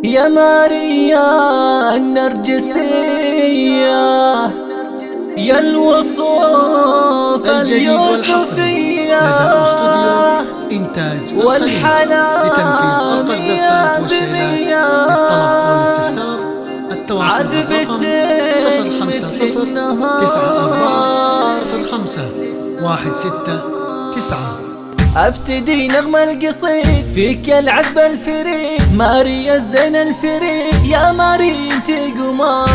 يا ماريا النرجسية، يا الوصوف اليوسفية، إنتاج والحنان لتنفيذ أرقى الزفات والشيلات. للطلب أو الاستفسار التواصل بالرقم 050-94-05-16-9. ابتدي نغم القصيد فيك يا العذب الفريد، ماريا الزين الفريد، يا ماريا انت القمر.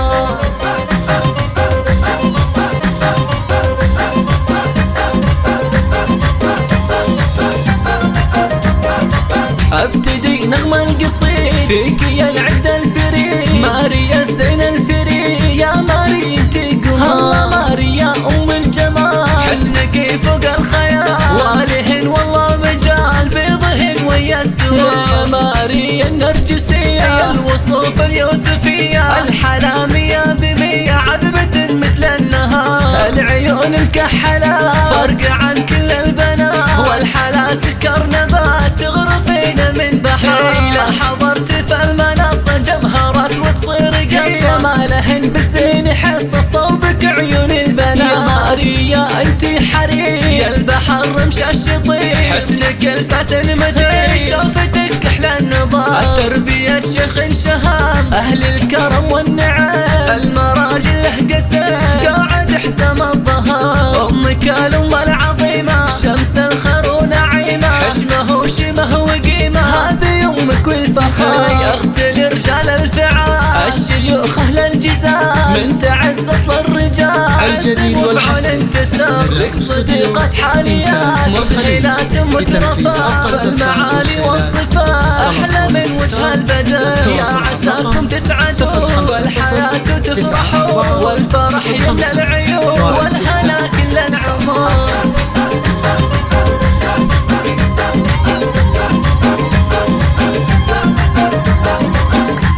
ابتدي نغم القصيد فيك يا العقد الفريد، ماريا الزين الفريد، يا ماريا انت القمر. ماريا ام الجمال، حسنك فوق الخيال، والهن والله مجال بيضهن ويا السوال. يا ماريا النرجسية، يا الوصوف اليوسفية، الحلامية بمية عذبة مثل النهار، العيون مكحلة فرق عن كل البنات، والحلا سكر نبات تغرفين من بحر. إذا حضرت في المنصة جمهرات وتصير قصة، ما لهن بالزين حصة صوبك عيون البنات. يا ماريا انت حرير، يا البحر رمش الشطير، حسنك الفتن مثير، شوفتك احلى النظام، التربية شيخ شهام، اهل الكرم والنعم، المراجل له قسم قاعد حزام الظهر. امك الام العظيمة، شمس الخير ونعيمة، حشمه وشمه وقيمة، هذه امك والفخر. يا اخت لرجال الفعال، الشيوخ اهل الجزام، من تعز اصل الرجال، الجديد والحسن انتساب لك صديقة حاليات، مذهلات مترفات، فالمعالي والصفات احلى من وجه البدن. يا عساكم تسعدوا والحياة تفرحوا، والفرح يملى العيون، والهنا كل العمر.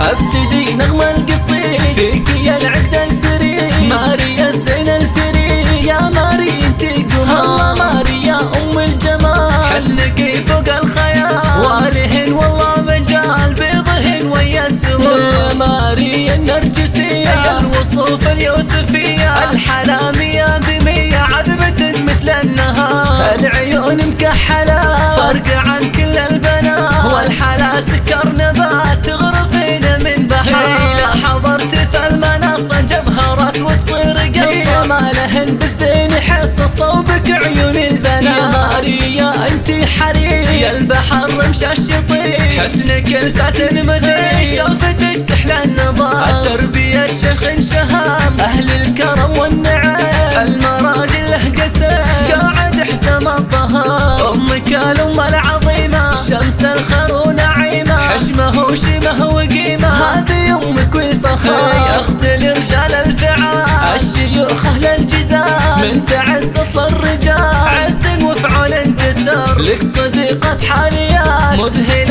ابتدي نغم القصيد فيك يا العقد الفريد، ماريا الزين الفريد، يا ماريا انت القمر. ماريا ام الجمال، حسنك فوق الخيال، والهن والله مجال بيضهن ويا السوال. يا ماريا النرجسية، يا الوصوف اليوسفية، الحلامية بمية عذبة مثل النهار، العيون مكحلة فرق عن كل البنات، والحلا سكر نبات تغرفين من بحر. إذا حضرت في المنصة جمهرات وتصير قصة، ما لهن بالزين حصة صوبك عيون البنات. يا ماريا انت حرير، يا البحر رمش الشطير، حسنك الفتن مثير، شوفتك احلى النظام، التربية شيخ شهام، اهل الكرم والنعم، المراجل له قسم قاعد حزام الظهر. امك الام العظيمة، شمس الخير ونعيمة، حشمه وشمه وقيمة، هذه امك والفخر. يا اخت لرجال الفعال، الشيوخ اهل الجزام، من تعز اصل الرجال، عز وفعل انتسار لك صديقة حاليات، مذهل